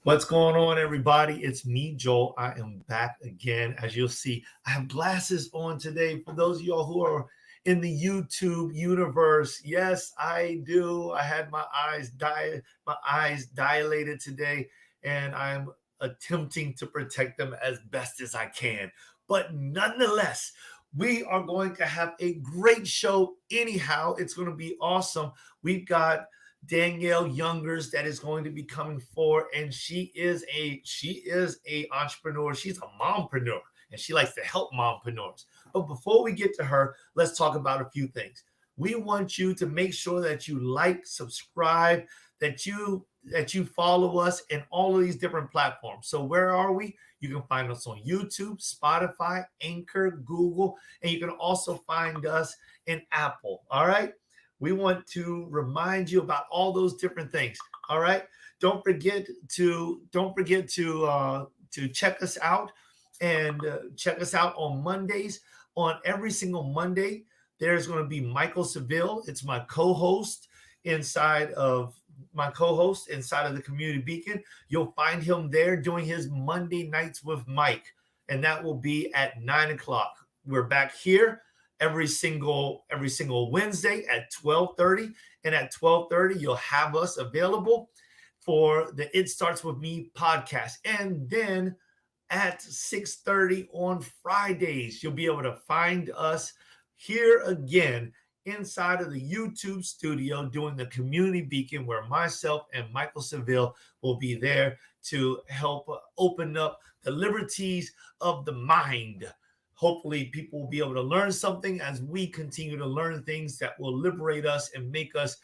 What's going on, everybody? It's me, Joel. I am back again. As you'll see, I have glasses on today. For those of y'all who are in the YouTube universe, yes, I do. I had my eyes dilated today, and I'm attempting to protect them as best as I can. But nonetheless, we are going to have a great show anyhow. It's going to be awesome. We've got Danyalle Youngers that is going to be coming forward, and she is a entrepreneur. She's a mompreneur, and she likes to help mompreneurs. But before we get to her, let's talk about a few things. We want you to make sure that you like, subscribe, that you follow us in all of these different platforms. So where are we? You can find us on YouTube, Spotify, Anchor, Google, and you can also find us in Apple. All right. We want to remind you about all those different things. All right. Don't forget to check us out and check us out on Mondays. On every single Monday, there's going to be Michael Seville. It's my co-host inside of the Community Beacon. You'll find him there doing his Monday nights with Mike, and that will be at 9:00. We're back here every single Wednesday at 12:30, and at 12:30 you'll have us available for the It Starts With Me podcast. And then at 6:30 on Fridays, you'll be able to find us here again inside of the YouTube studio doing the Community Beacon, where myself and Michael Seville will be there to help open up the liberties of the mind. Hopefully, people will be able to learn something as we continue to learn things that will liberate us and make us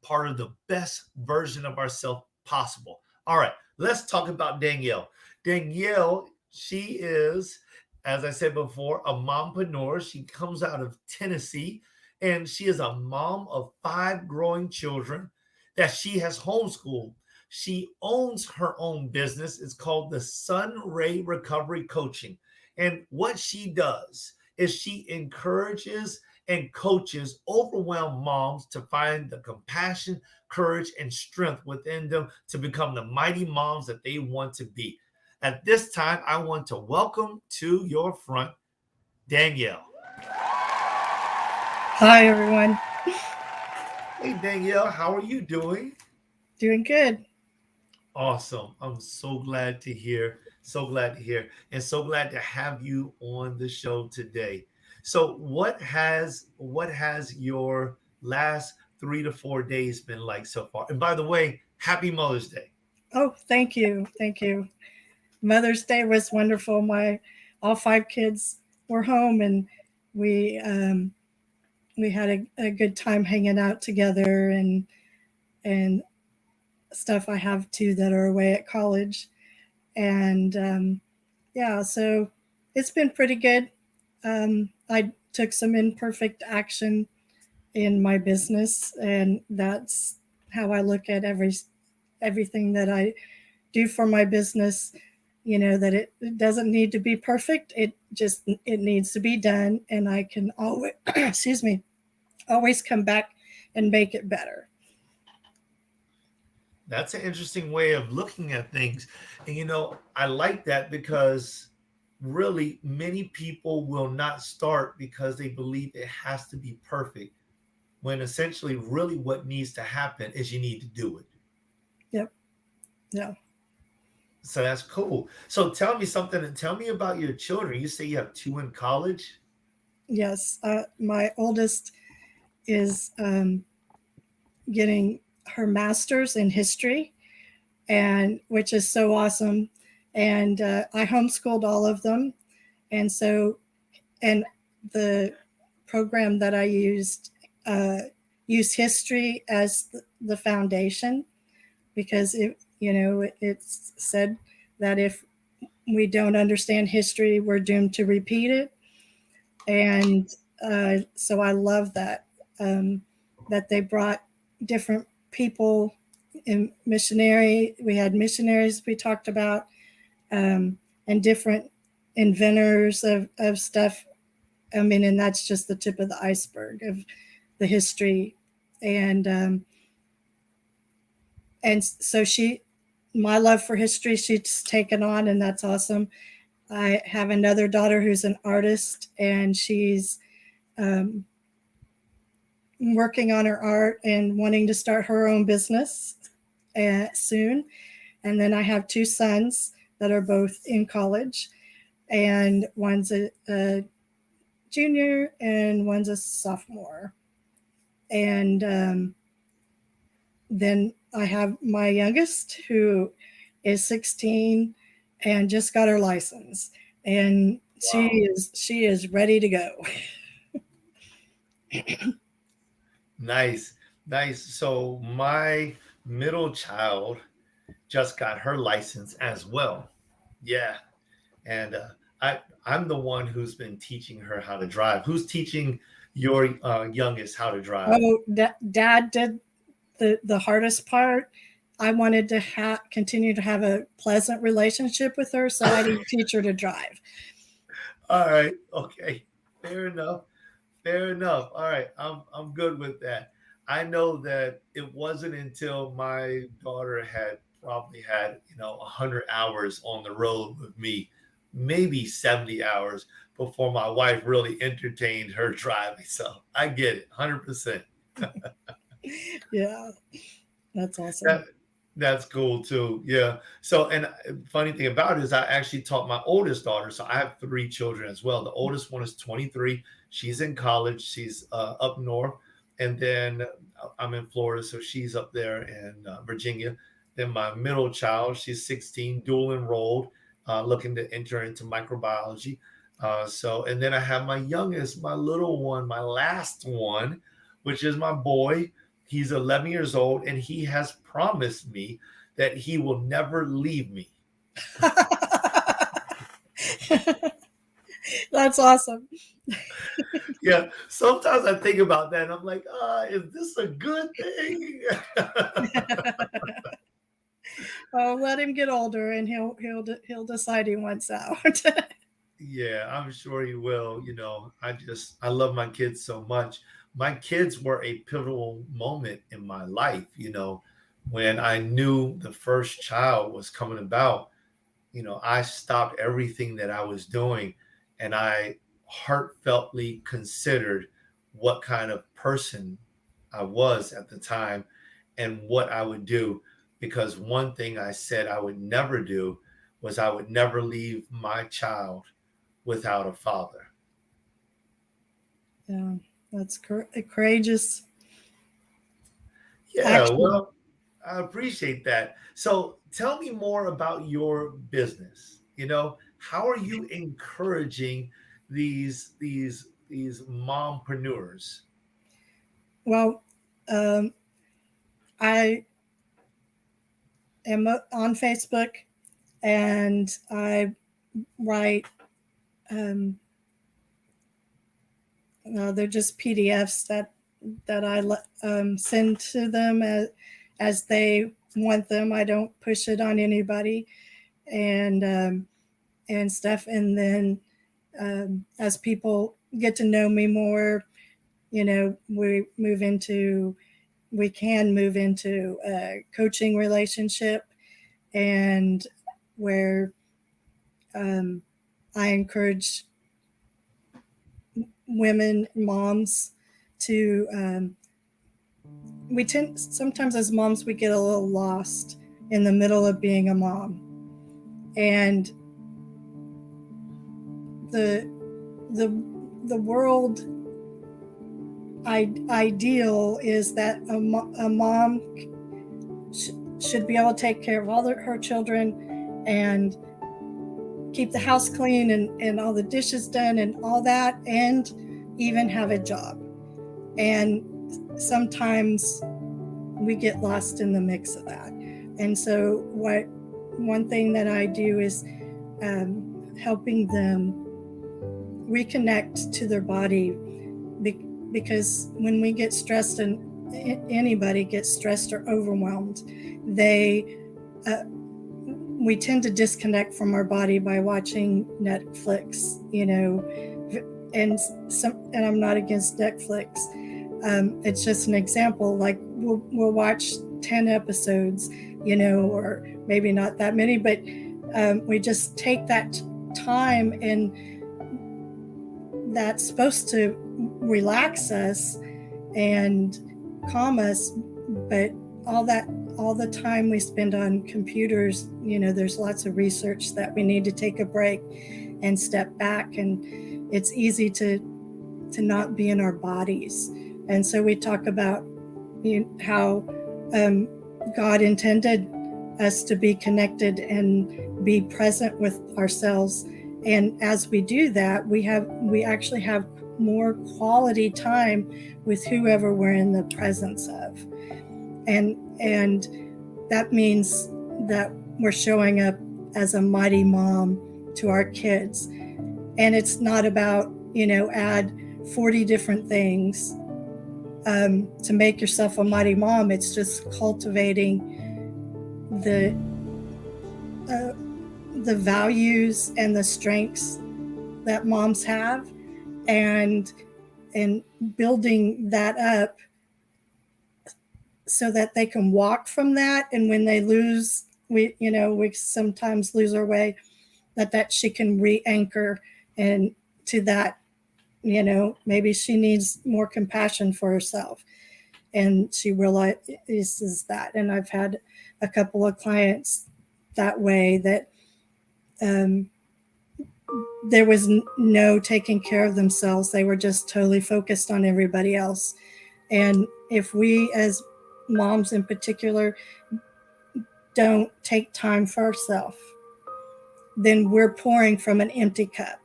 part of the best version of ourselves possible. All right, let's talk about Danyalle. Danyalle, she is, as I said before, a mompreneur. She comes out of Tennessee, and she is a mom of 5 growing children that she has homeschooled. She owns her own business. It's called the Sonwray Recovery Coaching. And what she does is she encourages and coaches overwhelmed moms to find the compassion, courage, and strength within them to become the mighty moms that they want to be. At this time, I want to welcome to your front, Danyalle. Hi, everyone. Hey, Danyalle, how are you doing? Doing good. Awesome. I'm so glad to hear. So glad to hear. And so glad to have you on the show today. So what has your last 3 to 4 days been like so far? And by the way, happy Mother's Day. Oh, thank you. Thank you. Mother's Day was wonderful. All 5 kids were home, and we had a good time hanging out together and stuff. I have 2 that are away at college. And so it's been pretty good. I took some imperfect action in my business, and that's how I look at everything that I do for my business. You know, that it doesn't need to be perfect. It needs to be done, and I can always always come back and make it better. That's an interesting way of looking at things. And, I like that, because really many people will not start because they believe it has to be perfect, when essentially really what needs to happen is you need to do it. Yep. Yeah. So that's cool. So tell me something, and tell me about your children. You say you have 2 in college? Yes. My oldest is getting her master's in history, and which is so awesome. And I homeschooled all of them. And the program that I used history as the foundation, because It's said that if we don't understand history, we're doomed to repeat it. And so I love that, that they brought different people in missionary. We had missionaries we talked about, and different inventors of stuff. I mean, and that's just the tip of the iceberg of the history. And so my love for history, she's taken on, and that's awesome. I have another daughter who's an artist, and she's working on her art and wanting to start her own business soon. And then I have two sons that are both in college, and one's a junior and one's a sophomore. And then I have my youngest, who is 16 and just got her license, and wow. she is ready to go. Nice. So my middle child just got her license as well. Yeah. And I'm the one who's been teaching her how to drive. Who's teaching your youngest how to drive? Oh, Dad did the hardest part. I wanted to continue to have a pleasant relationship with her, so I didn't teach her to drive. All right. Okay. Fair enough. All right. I'm good with that. I know that it wasn't until my daughter had probably had 100 hours on the road with me, maybe 70 hours, before my wife really entertained her driving. So I get it, 100%. Yeah, that's awesome. That's cool too. Yeah. So, and funny thing about it is I actually taught my oldest daughter. So I have 3 children as well. The oldest one is 23. She's in college. She's up north. And then I'm in Florida. So she's up there in Virginia. Then my middle child, she's 16, dual enrolled, looking to enter into microbiology. And then I have my youngest, my little one, my last one, which is my boy. He's 11 years old, and he has promised me that he will never leave me. That's awesome. Yeah. Sometimes I think about that, and I'm like, is this a good thing? Oh, let him get older, and he'll decide he wants out. Yeah, I'm sure he will. I love my kids so much. My kids were a pivotal moment in my life. When I knew the first child was coming about, I stopped everything that I was doing, and I heartfeltly considered what kind of person I was at the time and what I would do. Because one thing I said I would never do was I would never leave my child without a father. Yeah, that's courageous. Yeah, action. Well, I appreciate that. So tell me more about your business. How are you encouraging these mompreneurs? Well, I am on Facebook, and I write. They're just PDFs that I send to them as they want them. I don't push it on anybody, and stuff. And then as people get to know me more, we can move into a coaching relationship, and where I encourage women, moms, to we tend sometimes as moms we get a little lost in the middle of being a mom, and the world ideal is that a mom should be able to take care of all her children and keep the house clean and all the dishes done and all that, and even have a job. And sometimes we get lost in the mix of that. And so one thing that I do is helping them reconnect to their body, because when we get stressed, and anybody gets stressed or overwhelmed, we tend to disconnect from our body by watching Netflix, and I'm not against Netflix. It's just an example. Like we'll watch 10 episodes, or maybe not that many, but we just take that time, and that's supposed to relax us and calm us. But all the time we spend on computers, there's lots of research that we need to take a break and step back, and it's easy to not be in our bodies. And so we talk about how God intended us to be connected and be present with ourselves. And as we do that, we actually have more quality time with whoever we're in the presence of. And that means that we're showing up as a mighty mom to our kids. And it's not about, add 40 different things to make yourself a mighty mom. It's just cultivating the values and the strengths that moms have, and building that up so that they can walk from that. And when they lose, we sometimes lose our way, that she can re-anchor and to that, maybe she needs more compassion for herself, and she realizes that. And I've had a couple of clients that way, that there was no taking care of themselves. They were just totally focused on everybody else. And if we as moms in particular don't take time for ourselves, then we're pouring from an empty cup.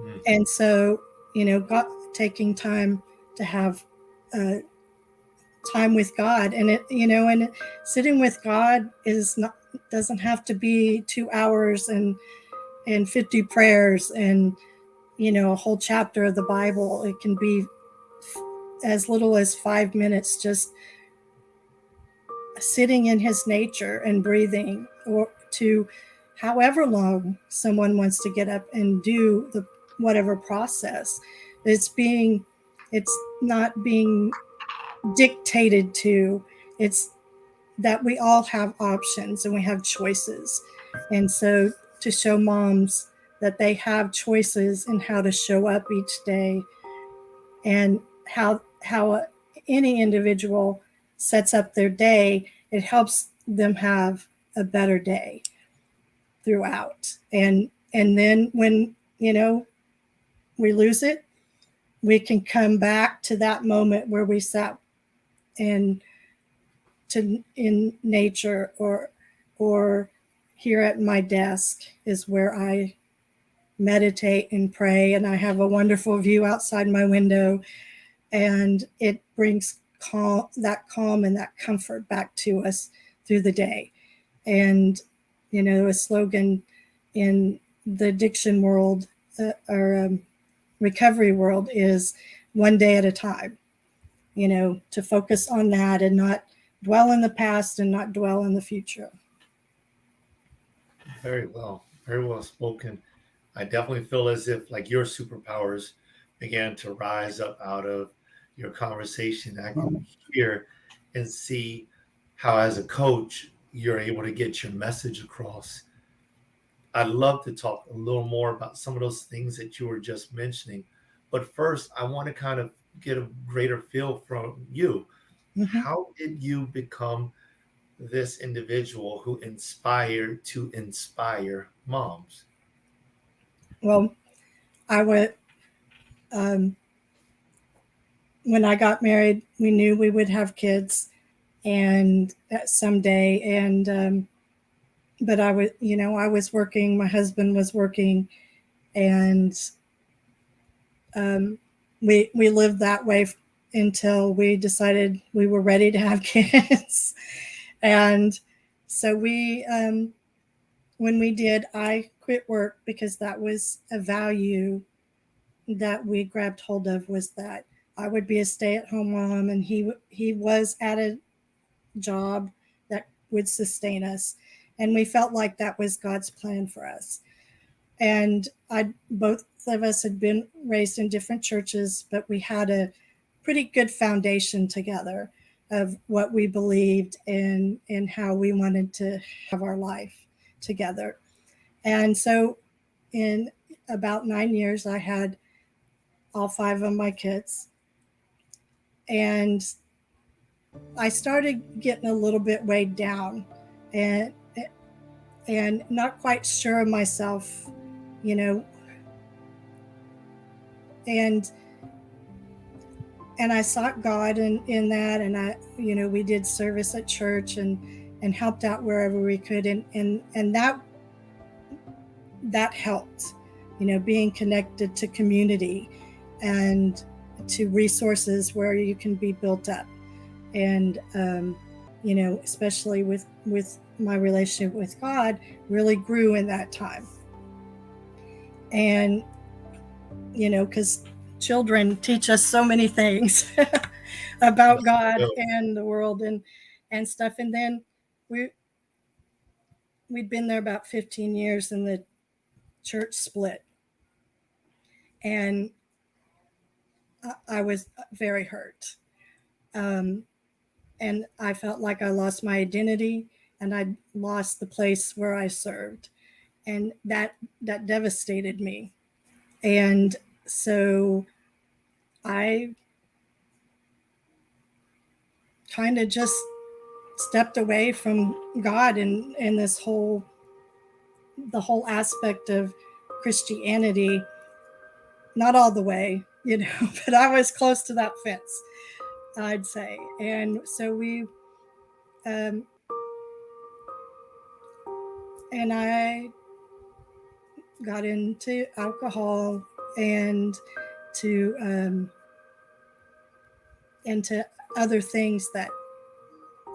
Mm. And so, God, taking time to have time with God, and and sitting with God doesn't have to be 2 hours and 50 prayers and a whole chapter of the Bible. It can be as little as 5 minutes, just sitting in his nature and breathing, or to however long someone wants to get up and do the whatever process. It's not being dictated to. It's that we all have options and we have choices. And so to show moms that they have choices in how to show up each day, and how any individual sets up their day, it helps them have a better day throughout. And then when we lose it, we can come back to that moment where we sat in nature, or here at my desk is where I meditate and pray, and I have a wonderful view outside my window, and it brings calm and that comfort back to us through the day. And a slogan in the addiction world or recovery world is one day at a time, to focus on that and not dwell in the past and not dwell in the future. Very well spoken. I definitely feel as if like your superpowers began to rise up out of your conversation. I can hear and see how, as a coach, you're able to get your message across. I'd love to talk a little more about some of those things that you were just mentioning. But first, I want to kind of get a greater feel from you. Mm-hmm. How did you become this individual who inspired to inspire moms? Well, I went, when I got married, we knew we would have kids and someday. And, but I was working, my husband was working, and we lived that way until we decided we were ready to have kids. And so when we did, I quit work because that was a value that we grabbed hold of, was that I would be a stay-at-home mom, and he was at a job that would sustain us, and we felt like that was God's plan for us. And both of us had been raised in different churches, but we had a pretty good foundation together of what we believed in and how we wanted to have our life together. And so in about 9 years, I had all 5 of my kids. And I started getting a little bit weighed down and not quite sure of myself, you know. And I sought God in that, and we did service at church and helped out wherever we could, and that helped, being connected to community and to resources where you can be built up, and especially with my relationship with God really grew in that time. And because children teach us so many things about God and the world and stuff. And then we'd been there about 15 years, and the church split, and I was very hurt. And I felt like I lost my identity, and I lost the place where I served, and that devastated me. And so I kind of just stepped away from God and the whole aspect of Christianity. Not all the way, but I was close to that fence, I'd say. And so and I got into alcohol and into other things that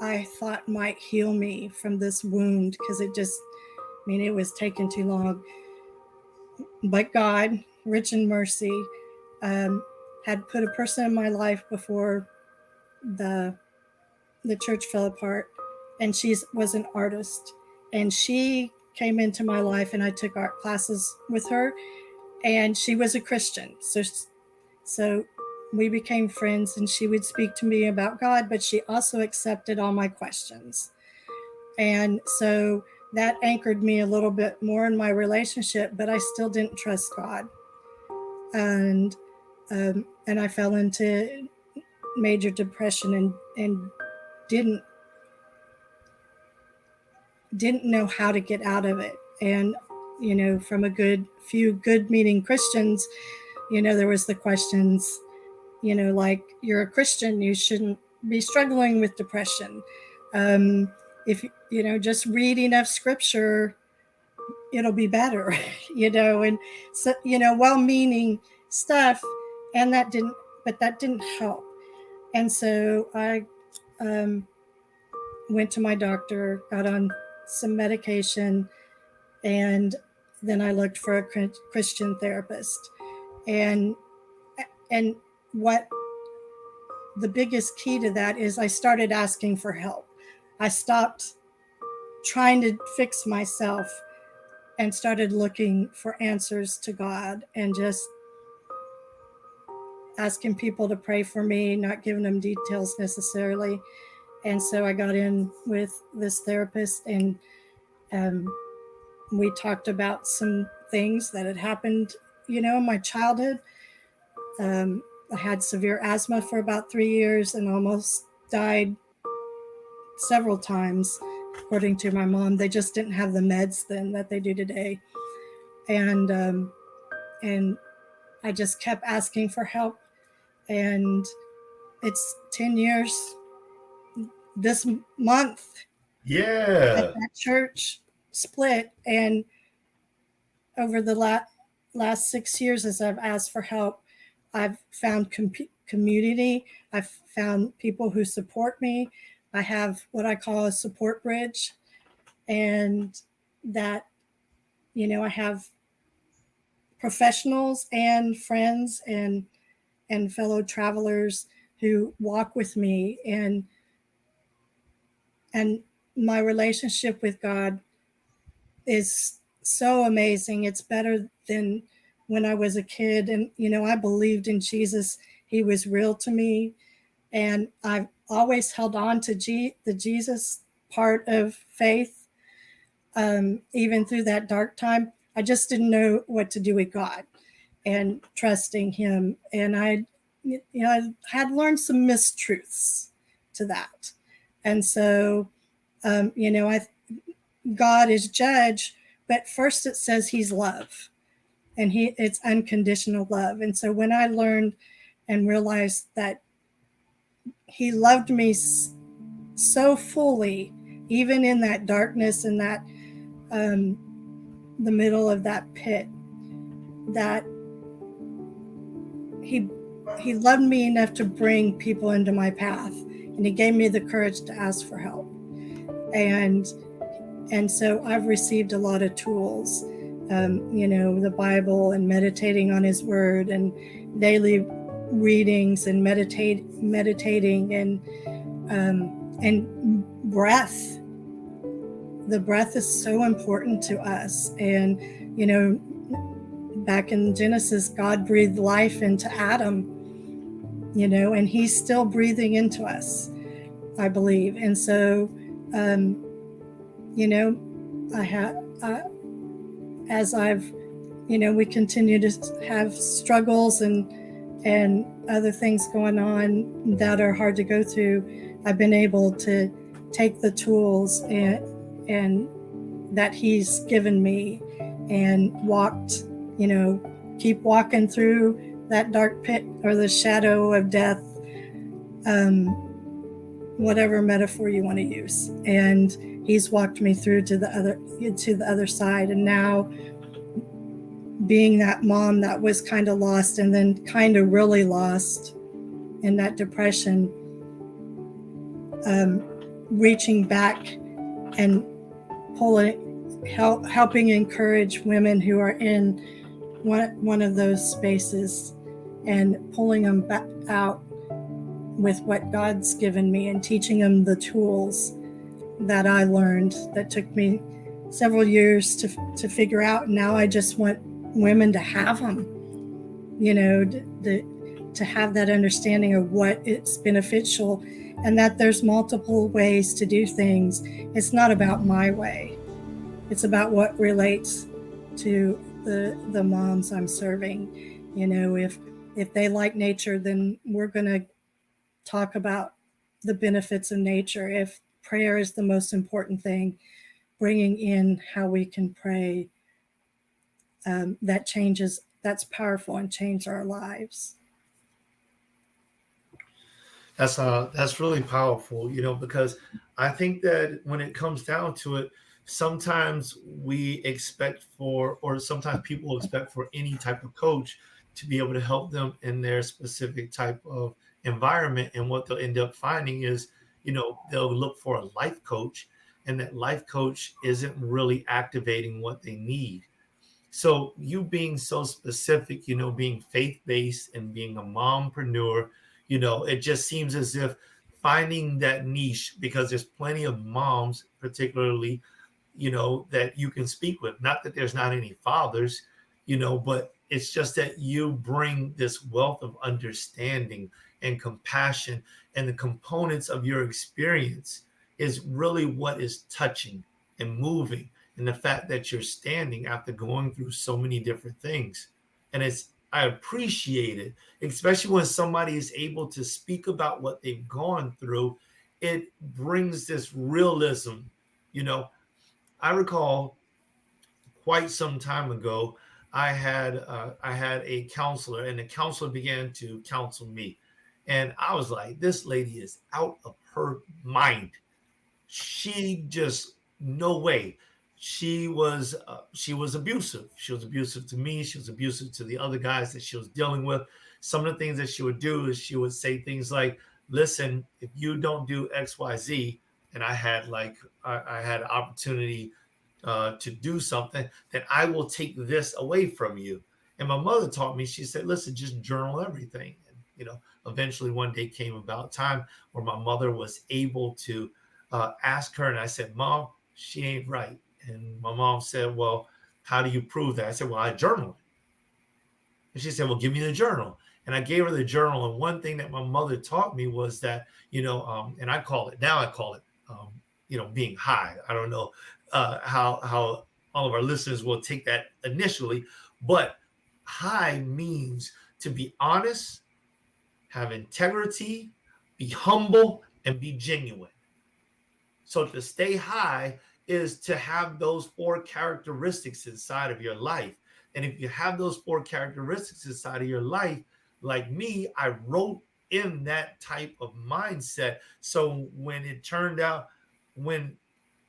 I thought might heal me from this wound, because it was taking too long. But God, rich in mercy, had put a person in my life before the church fell apart, and she was an artist, and she came into my life, and I took art classes with her, and she was a Christian. So we became friends, and she would speak to me about God, but she also accepted all my questions. And so that anchored me a little bit more in my relationship, but I still didn't trust God. And I fell into major depression and didn't know how to get out of it. And, from a few good meaning Christians, there was the questions, like, you're a Christian, you shouldn't be struggling with depression. If, just read enough scripture, it'll be better, and so, well-meaning stuff. And that didn't help. And so I went to my doctor, got on some medication, and then I looked for a Christian therapist. And what the biggest key to that is, I started asking for help. I stopped trying to fix myself and started looking for answers to God, and just asking people to pray for me, not giving them details necessarily. And so I got in with this therapist, and we talked about some things that had happened, in my childhood. I had severe asthma for about 3 years and almost died several times, according to my mom. They just didn't have the meds then that they do today. And I just kept asking for help. And it's 10 years this month. Yeah. That church split. And over the last 6 years, as I've asked for help, I've found community. I've found people who support me. I have what I call a support bridge, and that, I have professionals and friends and fellow travelers who walk with me, and my relationship with God is so amazing. It's better than when I was a kid, and I believed in Jesus. He was real to me, and I've always held on to the Jesus part of faith, even through that dark time. I just didn't know what to do with God and trusting Him, and I had learned some mistruths to that, and so I God is judge, but first it says He's love, and it's unconditional love. And so when I learned and realized that He loved me so fully, even in that darkness and that the middle of that pit, that he loved me enough to bring people into my path, and He gave me the courage to ask for help. And so I've received a lot of tools, the Bible and meditating on His Word, and daily readings and meditating and breath. The breath is so important to us. And, back in Genesis, God breathed life into Adam, and He's still breathing into us, I believe. And so, as we continue to have struggles and other things going on that are hard to go through, I've been able to take the tools and that He's given me and keep walking through that dark pit or the shadow of death, whatever metaphor you want to use. And He's walked me through to the other side. And now, being that mom that was kind of lost and then kind of really lost in that depression, reaching back and helping encourage women who are in one of those spaces, and pulling them back out with what God's given me and teaching them the tools that I learned that took me several years to figure out. And now I just want women to have them, to have that understanding of what it's beneficial, and that there's multiple ways to do things. It's not about my way. It's about what relates to the moms I'm serving. If they like nature, then we're going to talk about the benefits of nature. If prayer is the most important thing, bringing in how we can pray, that's powerful and change our lives. That's really powerful, because I think that when it comes down to it, sometimes sometimes people expect for any type of coach to be able to help them in their specific type of environment. And what they'll end up finding is, they'll look for a life coach, and that life coach isn't really activating what they need. So you being so specific, being faith-based and being a mompreneur, it just seems as if finding that niche, because there's plenty of moms, particularly, that you can speak with. Not that there's not any fathers, but it's just that you bring this wealth of understanding and compassion, and the components of your experience is really what is touching and moving. And the fact that you're standing after going through so many different things. And I appreciate it, especially when somebody is able to speak about what they've gone through. It brings this realism. I recall quite some time ago, I had a counselor, and the counselor began to counsel me. And I was like, this lady is out of her mind. She just, no way. She was abusive. She was abusive to me. She was abusive to the other guys that she was dealing with. Some of the things that she would do is she would say things like, listen, if you don't do XYZ, and I had an opportunity to do something, then I will take this away from you. And my mother taught me, she said, listen, just journal everything. And, eventually one day came about time where my mother was able to ask her. And I said, Mom, she ain't right. And my mom said, well, how do you prove that? I said, well, I journaled. And she said, well, give me the journal. And I gave her the journal. And one thing that my mother taught me was that, and I call it being high. I don't know how all of our listeners will take that initially, but high means to be honest, have integrity, be humble, and be genuine. So to stay high is to have those 4 characteristics inside of your life. And if you have those 4 characteristics inside of your life, like me, I wrote in that type of mindset. So when it turned out, when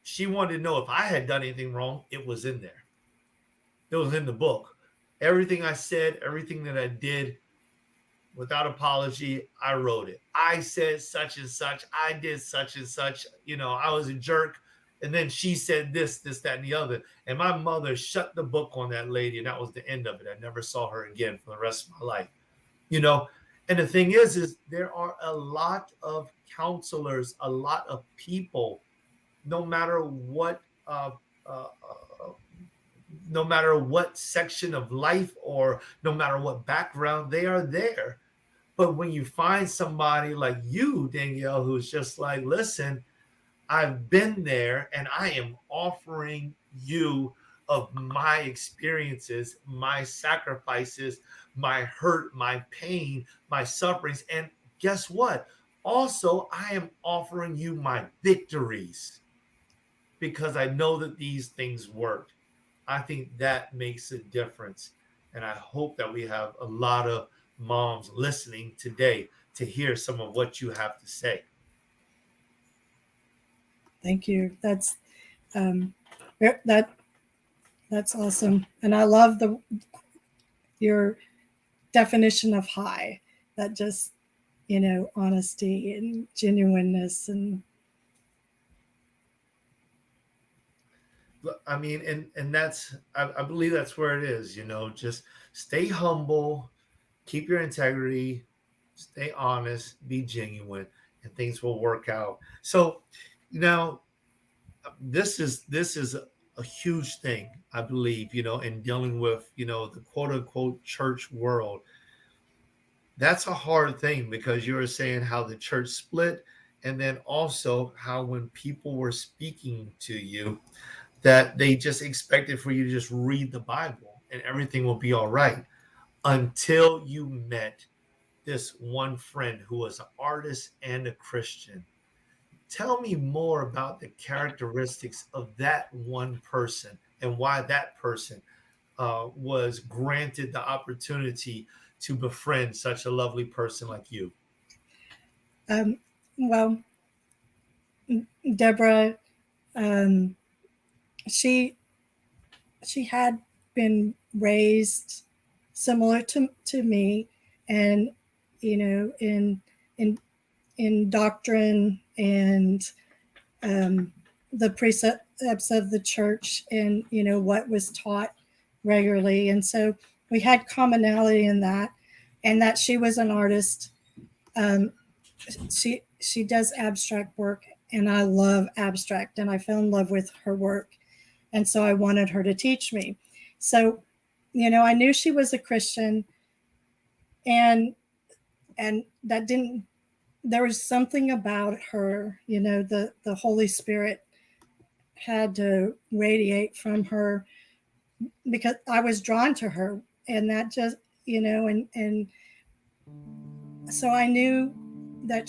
she wanted to know if I had done anything wrong, it was in there. It was in the book. Everything I said, everything that I did, without apology, I wrote it. I said such and such. I did such and such. I was a jerk. And then she said this, that, and the other. And my mother shut the book on that lady, and that was the end of it. I never saw her again for the rest of my life. And the thing is there are a lot of counselors, a lot of people, no matter what section of life or no matter what background, they are there. But when you find somebody like you, Danyalle, who's just like, listen, I've been there and I am offering you of my experiences, my sacrifices, my hurt, my pain, my sufferings. And guess what? Also, I am offering you my victories because I know that these things work. I think that makes a difference. And I hope that we have a lot of moms listening today to hear some of what you have to say. Thank you. That's awesome. And I love your definition of high. That just, honesty and genuineness and I mean, and that's, I believe that's where it is, just stay humble, keep your integrity, stay honest, be genuine, and things will work out. So now this is a huge thing, I believe, in dealing with, the quote unquote church world. That's a hard thing because you were saying how the church split, and then also how when people were speaking to you, that they just expected for you to just read the Bible and everything will be all right until you met this one friend who was an artist and a Christian. Tell me more about the characteristics of that one person and why that person was granted the opportunity to befriend such a lovely person like you. Well, Deborah, she had been raised similar to me, and in doctrine and the precepts of the church, and what was taught regularly. And so we had commonality in that, and that she was an artist. She does abstract work, and I love abstract, and I fell in love with her work. And so I wanted her to teach me. So, I knew she was a Christian, and that didn't, there was something about her, the Holy Spirit had to radiate from her because I was drawn to her, and that just, and so I knew that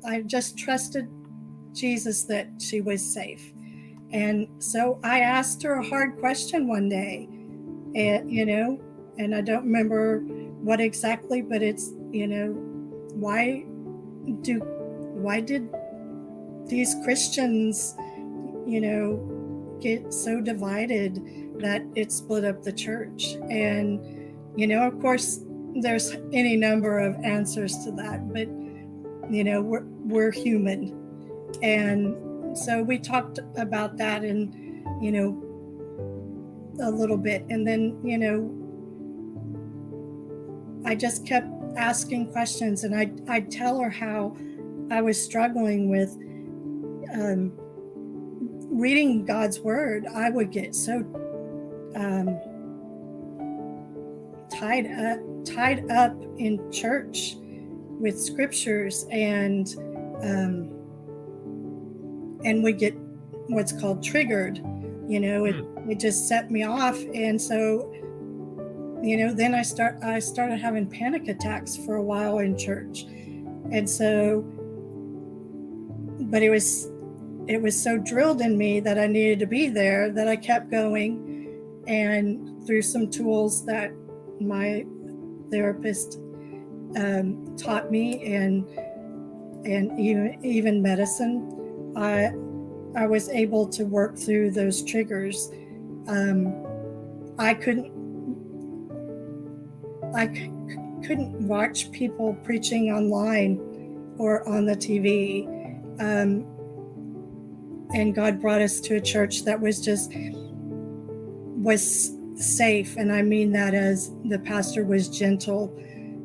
I just trusted Jesus that she was safe. And so I asked her a hard question one day, and and I don't remember what exactly, but it's, why did these Christians, get so divided that it split up the church? And, of course, there's any number of answers to that, but we're human. And so we talked about that and, a little bit. And then, I just kept asking questions, and I'd tell her how I was struggling with reading God's word. I would get so tied up in church with scriptures, and would get what's called triggered. It just set me off, and so then I started having panic attacks for a while in church, and so, but it was so drilled in me that I needed to be there that I kept going, and through some tools that my therapist taught me, and even medicine, I was able to work through those triggers. I couldn't watch people preaching online or on the TV. And God brought us to a church that was safe. And I mean that as the pastor was gentle,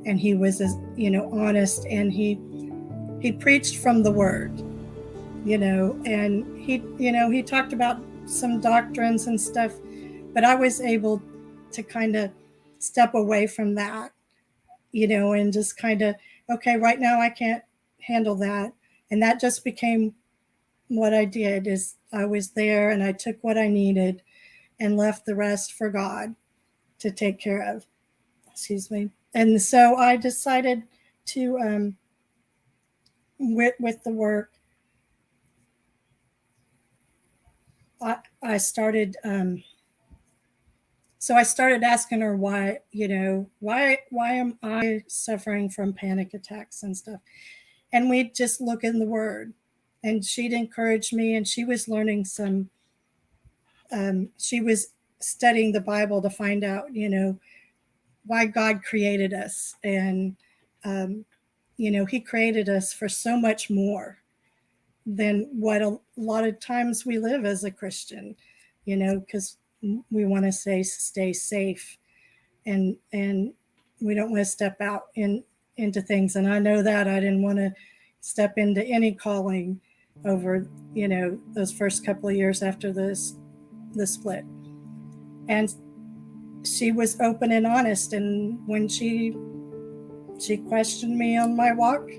and he was, honest, and he preached from the word, and he talked about some doctrines and stuff, but I was able to kind of step away from that, and just kind of, okay, right now I can't handle that. And that just became what I did. Is I was there and I took what I needed and left the rest for God to take care of. Excuse me. And so I decided to, with the work, I started, so I started asking her why am I suffering from panic attacks and stuff? And we'd just look in the word, and she'd encourage me, and she was learning some, she was studying the Bible to find out, why God created us. And, he created us for so much more than what a lot of times we live as a Christian, because we want to stay safe, and we don't want to step out into things. And I know that I didn't want to step into any calling over, those first couple of years after the split. And she was open and honest. And when she questioned me on my walk,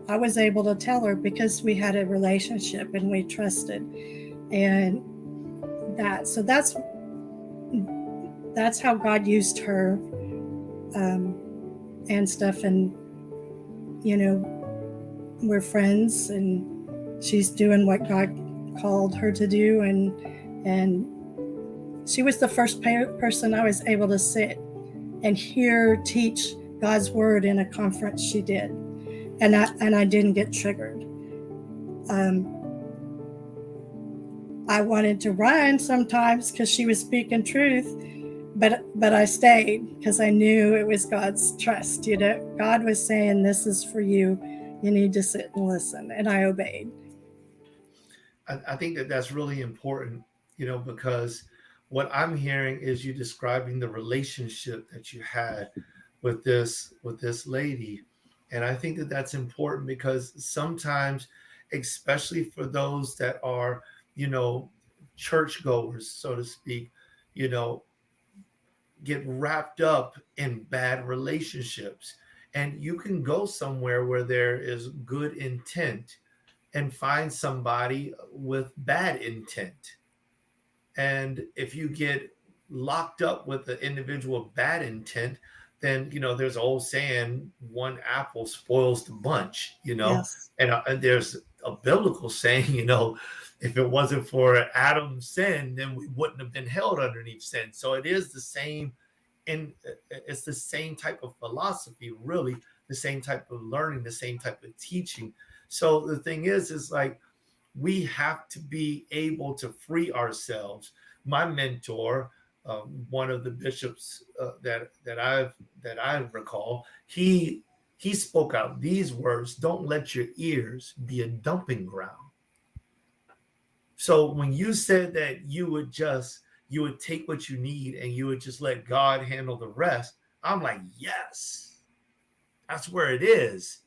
I was able to tell her, because we had a relationship and we trusted. And so that's how God used her, and stuff. And, we're friends, and she's doing what God called her to do. And she was the first person I was able to sit and hear teach God's word in a conference she did. And I didn't get triggered. I wanted to run sometimes because she was speaking truth, but I stayed because I knew it was God's trust. God was saying, this is for you. You need to sit and listen. And I obeyed. I think that's really important, because what I'm hearing is you describing the relationship that you had with this lady. And I think that's important, because sometimes, especially for those that are, churchgoers, so to speak, get wrapped up in bad relationships. And you can go somewhere where there is good intent and find somebody with bad intent. And if you get locked up with the individual with bad intent, then there's an old saying, one apple spoils the bunch. Yes. And there's a biblical saying, if it wasn't for Adam's sin, then we wouldn't have been held underneath sin. So it is the same, and it's the same type of philosophy, really, the same type of learning, the same type of teaching. So the thing is like, we have to be able to free ourselves. My mentor, one of the bishops that I recall, he he spoke out these words: don't let your ears be a dumping ground. So when you said that you would take what you need and you would just let God handle the rest, I'm like, yes, that's where it is,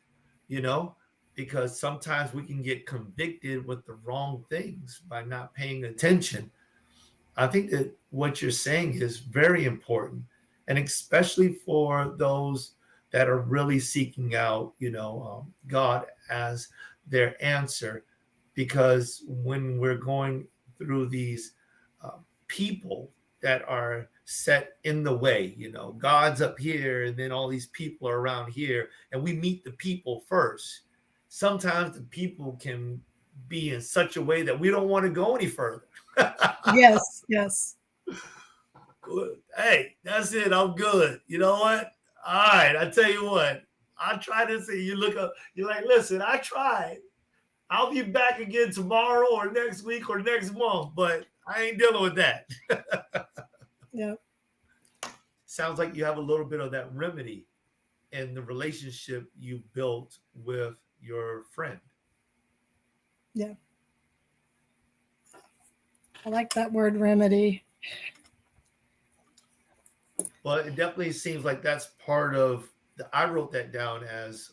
you know, because sometimes we can get convicted with the wrong things by not paying attention. I think that what you're saying is very important, and especially for those that are really seeking out, God as their answer, because when we're going through these uh, people that are set in the way, God's up here, and then all these people are around here, and we meet the people first. Sometimes the people can be in such a way that we don't want to go any further. Yes, yes. Good. Hey, that's it. I'm good. You know what? All right. I tell you what. I try to see. You look up. You're like, listen. I tried. I'll be back again tomorrow or next week or next month, but I ain't dealing with that. Yeah. Sounds like you have a little bit of that remedy in the relationship you built with your friend. Yeah. I like that word, remedy. Well, it definitely seems like that's part of I wrote that down as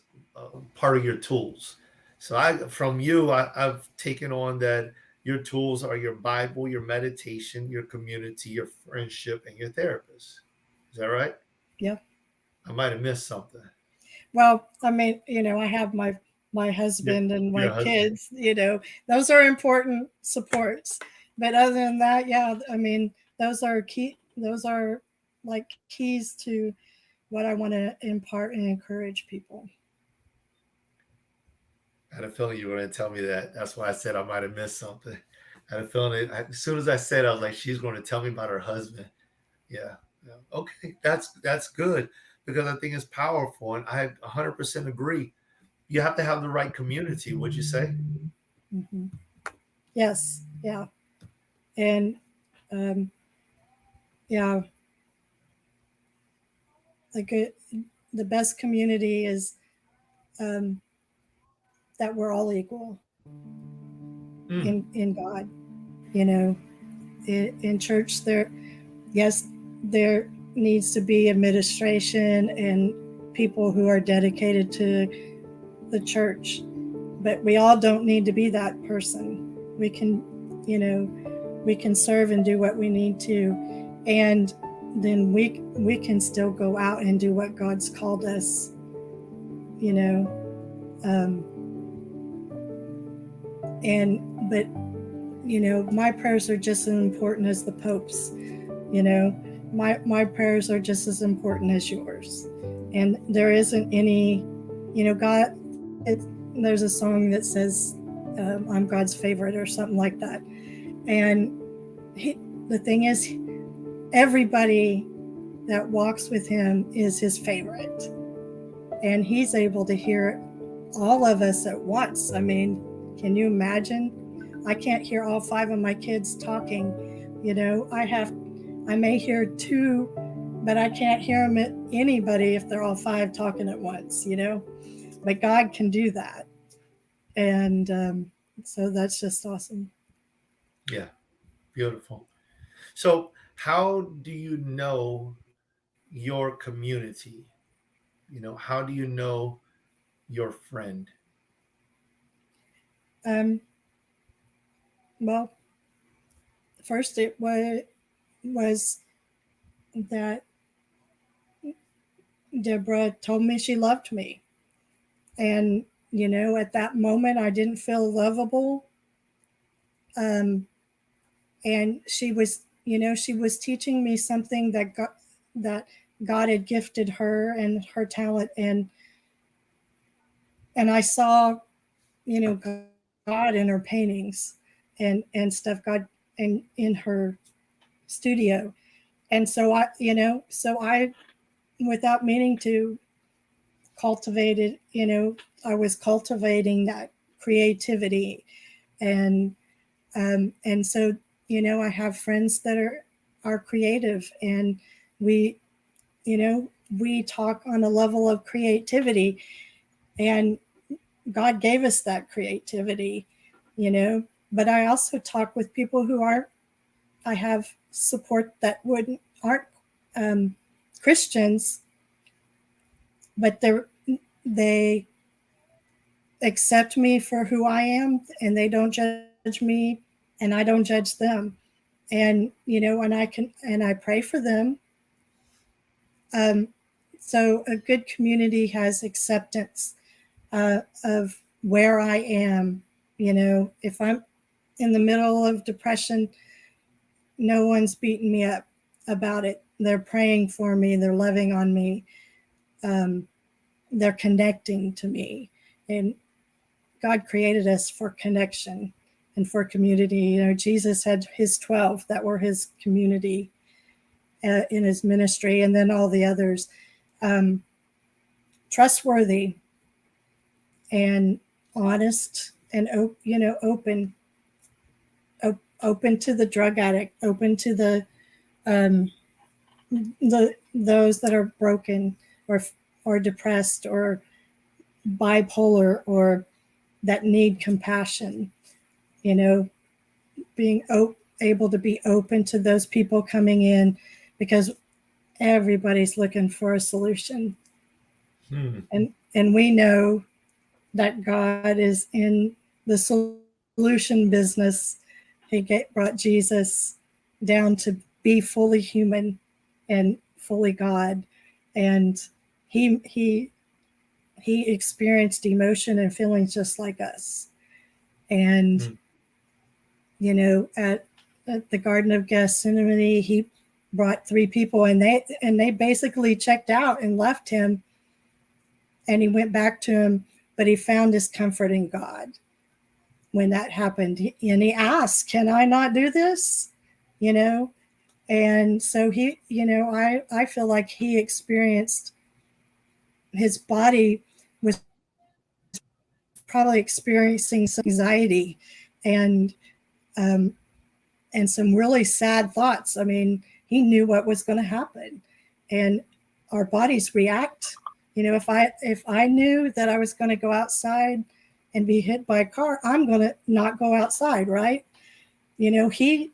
part of your tools. So from you, I've taken on that your tools are your Bible, your meditation, your community, your friendship, and your therapist. Is that right? Yeah. I might have missed something. Well, I mean, I have my husband and my Your husband. kids, those are important supports. But other than that, yeah, I mean, those are like keys to what I want to impart and encourage people. I had a feeling you were going to tell me that. That's why I said I might have missed something. I had a feeling as soon as I said, I was like, she's going to tell me about her husband. Yeah. Yeah. Okay. That's good, because I think it's powerful. And I 100% agree. You have to have the right community. Would you say? Mm-hmm. Yes. Yeah. And um, yeah, the best community is um, that we're all equal in God. You know, in church yes, there needs to be administration and people who are dedicated to the church, but we all don't need to be that person. We can, we can serve and do what we need to, and then we can still go out and do what God's called us. Um, but my prayers are just as important as the Pope's. My prayers are just as important as yours, and there isn't any, God. There's a song that says, "I'm God's favorite" or something like that, and the thing is, everybody that walks with Him is His favorite, and He's able to hear all of us at once. I mean, can you imagine? I can't hear all 5 of my kids talking. I may hear 2, but I can't hear them at anybody if they're all 5 talking at once, But God can do that. And so that's just awesome. Yeah. Beautiful. So how do you know your community? How do you know your friend? Well, first it was that Deborah told me she loved me. And, at that moment I didn't feel lovable. And she was teaching me something that God had gifted her and her talent. And I saw, God in her paintings and stuff, God in her studio. And so I, without meaning to, cultivated, I was cultivating that creativity. And so, I have friends that are creative, and we, we talk on a level of creativity, and God gave us that creativity, but I also talk with people who I have support that aren't Christians, but they accept me for who I am, and they don't judge me, and I don't judge them. And, and I pray for them. So a good community has acceptance of where I am. If I'm in the middle of depression, no one's beating me up about it. They're praying for me. They're loving on me. They're connecting to me. And God created us for connection and for community. Jesus had his 12 that were his community in his ministry, and then all the others. Trustworthy and honest and open to the drug addict, open to the those that are broken or depressed or bipolar or that need compassion. Being able to be open to those people coming in, because everybody's looking for a solution. And we know that God is in the solution business. He brought Jesus down to be fully human and fully God, and he experienced emotion and feelings just like us. And at the Garden of Gethsemane, he brought 3 people, and they basically checked out and left him, and he went back to him, but he found his comfort in God when that happened. And he asked, "Can I not do this?" And so he, I feel like he experienced, his body was probably experiencing some anxiety and some really sad thoughts. I mean, he knew what was going to happen, and our bodies react. If I knew that I was going to go outside and be hit by a car, I'm going to not go outside, right? He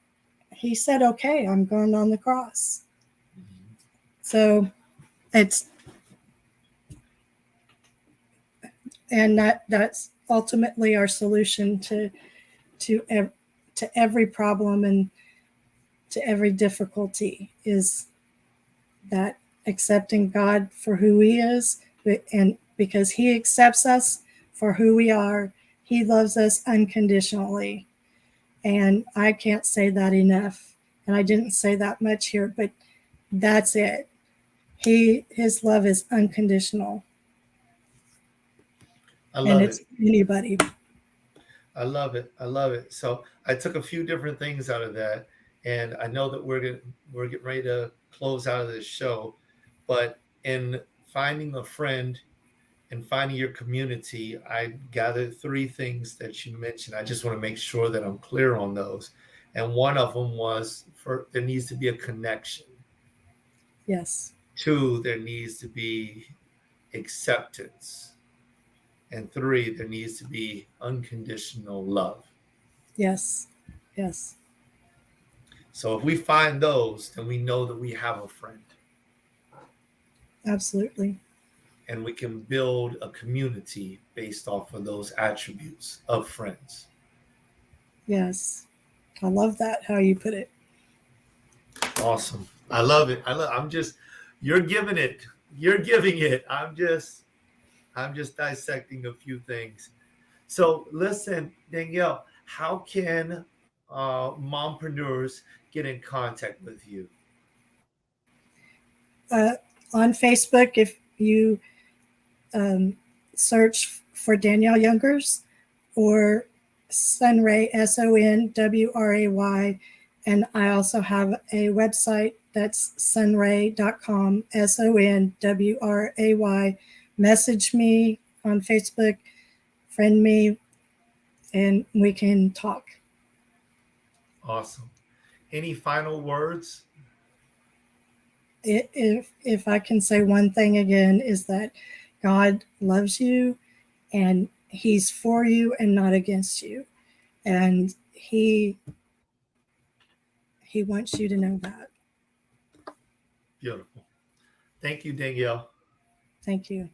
said, "Okay, I'm going on the cross." So that's ultimately our solution to every problem and to every difficulty, is that accepting God for who he is, and because he accepts us for who we are, he loves us unconditionally. And I can't say that enough. And I didn't say that much here, but that's it. His love is unconditional. I love it. Anybody. I love it. I love it. So I took a few different things out of that, and I know that we're getting ready to close out of this show, but in finding a friend and finding your community, I gathered 3 things that you mentioned. I just want to make sure that I'm clear on those. And one of them was, there needs to be a connection. Yes. 2, there needs to be acceptance. And 3, there needs to be unconditional love. Yes. Yes. So if we find those, then we know that we have a friend. Absolutely. And we can build a community based off of those attributes of friends. Yes. I love that, how you put it. Awesome. I love it. You're giving it. You're giving it. I'm just dissecting a few things. So listen, Danyalle, how can mompreneurs get in contact with you? On Facebook, if you search for Danyalle Youngers, or Sonwray, Sonwray, and I also have a website that's sonwray.com, Sonwray. Message me on Facebook, friend me, and we can talk. Awesome. Any final words? If I can say one thing again, is that God loves you and he's for you and not against you. And he wants you to know that. Beautiful. Thank you, Danyalle. Thank you.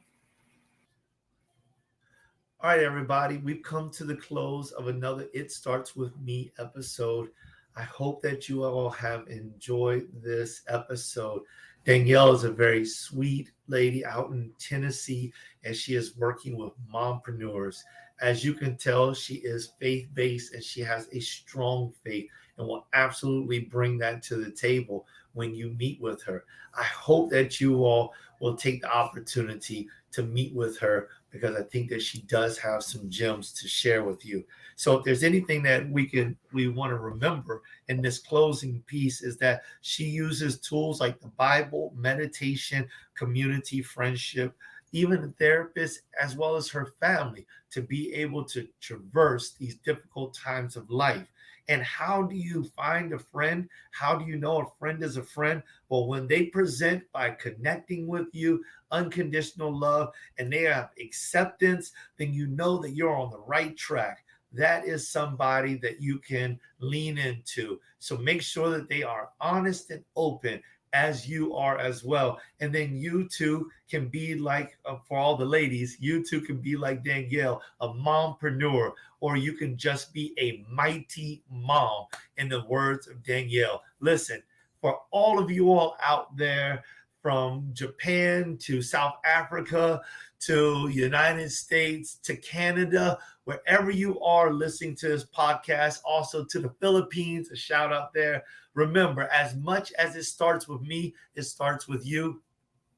All right, everybody, we've come to the close of another It Starts With Me episode. I hope that you all have enjoyed this episode. Danyalle is a very sweet lady out in Tennessee, and she is working with mompreneurs. As you can tell, she is faith-based and she has a strong faith and will absolutely bring that to the table when you meet with her. I hope that you all will take the opportunity to meet with her, because I think that she does have some gems to share with you. So if there's anything that we want to remember in this closing piece, is that she uses tools like the Bible, meditation, community, friendship, even a therapist, as well as her family, to be able to traverse these difficult times of life. And how do you find a friend? How do you know a friend is a friend? Well, when they present by connecting with you, unconditional love, and they have acceptance, then you know that you're on the right track. That is somebody that you can lean into. So make sure that they are honest and open, as you are as well. And then you too can be like, for all the ladies, you too can be like Danyalle, a mompreneur, or you can just be a mighty mom, in the words of Danyalle. Listen, for all of you all out there, from Japan to South Africa to United States to Canada, wherever you are listening to this podcast, also to the Philippines, a shout out there. Remember, as much as it starts with me, it starts with you.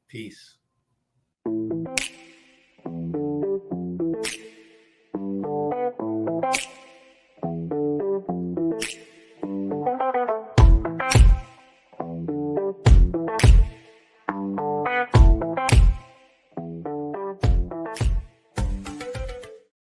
Peace.